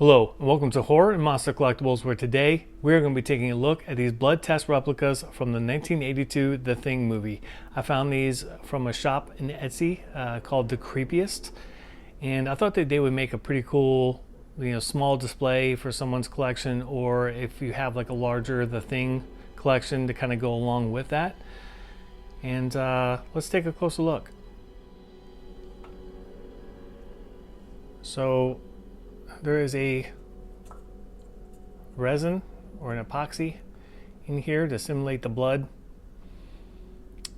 Hello and welcome to Horror and Monster Collectibles, where today we're going to be taking a look at these blood test replicas from the 1982 The Thing movie. I found these from a shop in Etsy called The Creepiest, and I thought that they would make a pretty cool, small display for someone's collection, or if you have like a larger The Thing collection to kind of go along with that. And let's take a closer look. So there is a resin or an epoxy in here to simulate the blood,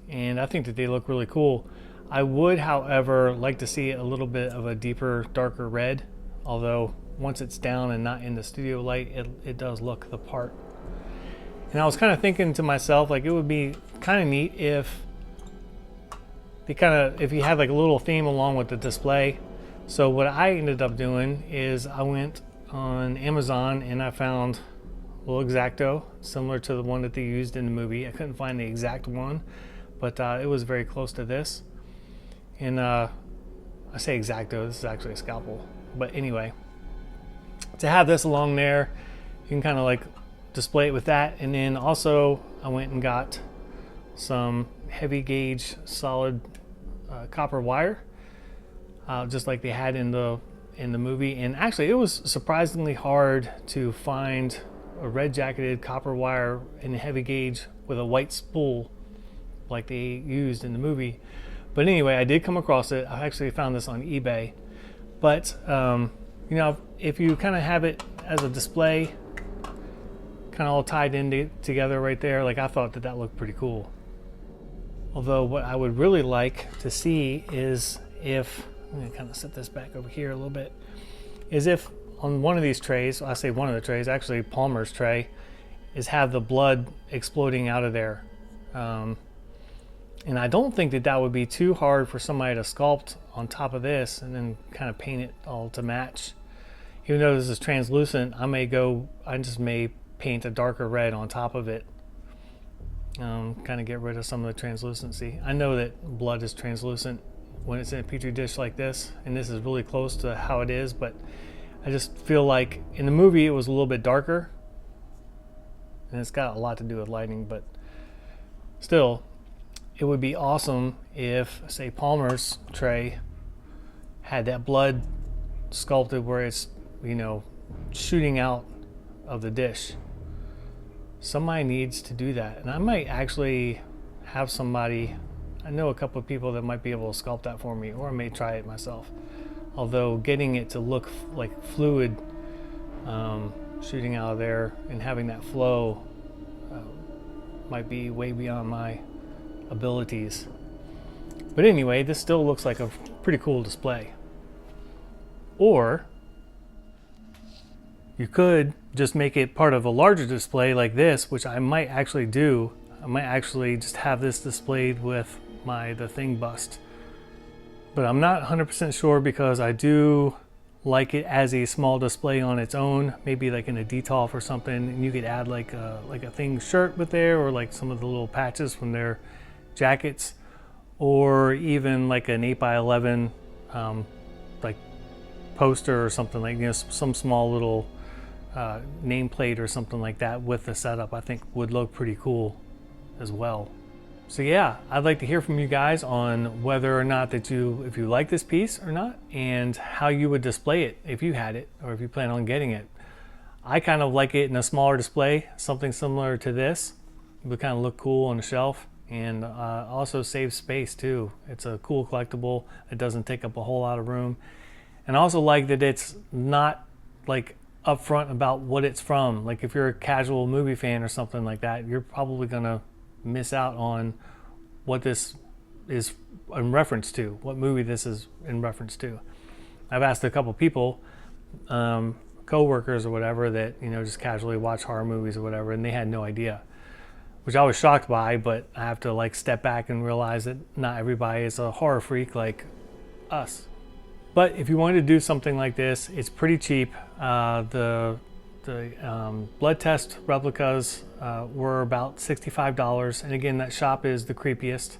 and I think that they look really cool. I would, however, like to see a little bit of a deeper, darker red, although once it's down and not in the studio light, it does look the part. And I was kind of thinking to myself, like, it would be kind of neat if you had like a little theme along with the display. So what I ended up doing is I went on Amazon and I found a little X-Acto similar to the one that they used in the movie. I couldn't find the exact one, but it was very close to this. And I say X-Acto, this is actually a scalpel. But anyway, to have this along there, you can kind of like display it with that. And then also I went and got some heavy gauge solid copper wire. Just like they had in the movie. And actually it was surprisingly hard to find a red jacketed copper wire in a heavy gauge with a white spool like they used in the movie. But anyway, I did come across it. I actually found this on eBay. But if you kind of have it as a display, kind of all tied in together right there, like, I thought that looked pretty cool. Although what I would really like to see is if, I'm going to kind of set this back over here a little bit, is if on one of these trays, I say one of the trays, actually Palmer's tray, is have the blood exploding out of there. And I don't think that would be too hard for somebody to sculpt on top of this and then kind of paint it all to match. Even though this is translucent, I just may paint a darker red on top of it. Kind of get rid of some of the translucency. I know that blood is translucent when it's in a petri dish like this, and this is really close to how it is, but I just feel like in the movie it was a little bit darker, and it's got a lot to do with lighting, but still, it would be awesome if, say, Palmer's tray had that blood sculpted where it's, shooting out of the dish. Somebody needs to do that, and I might actually have somebody, I know a couple of people that might be able to sculpt that for me, or I may try it myself. Although getting it to look like fluid shooting out of there and having that flow might be way beyond my abilities. But anyway, this still looks like a pretty cool display. Or you could just make it part of a larger display like this, which I might actually do. I might actually just have this displayed with The Thing bust. But I'm not 100% sure, because I do like it as a small display on its own, maybe like in a detolf or something, and you could add like a Thing shirt with there, or like some of the little patches from their jackets, or even like an 8x11 like poster or something, like some small little nameplate or something like that with the setup. I think would look pretty cool as well. So yeah, I'd like to hear from you guys on whether or not if you like this piece or not, and how you would display it if you had it, or if you plan on getting it. I kind of like it in a smaller display, something similar to this. It would kind of look cool on the shelf, and also save space too. It's a cool collectible. It doesn't take up a whole lot of room. And I also like that it's not like upfront about what it's from. Like, if you're a casual movie fan or something like that, you're probably gonna miss out on what this is in reference to, what movie this is in reference to. I've asked a couple people, co-workers or whatever, that just casually watch horror movies or whatever, and they had no idea, which I was shocked by. But I have to like step back and realize that not everybody is a horror freak like us. But if you wanted to do something like this, it's pretty cheap. The blood test replicas were about $65, and again, that shop is The Creepiest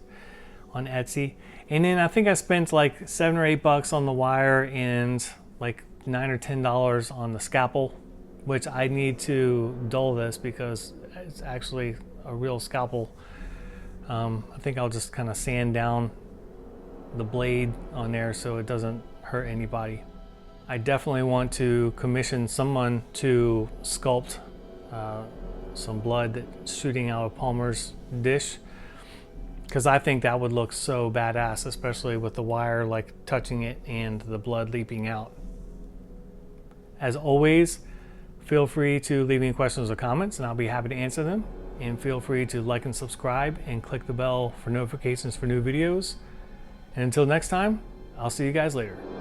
on Etsy. And then I think I spent like $7 or $8 on the wire, and like $9 or $10 on the scalpel, which I need to dull this because it's actually a real scalpel. I think I'll just kind of sand down the blade on there so it doesn't hurt anybody. I definitely want to commission someone to sculpt some blood that's shooting out of Palmer's dish, because I think that would look so badass, especially with the wire like touching it and the blood leaping out. As always, feel free to leave any questions or comments and I'll be happy to answer them. And feel free to like and subscribe and click the bell for notifications for new videos. And until next time, I'll see you guys later.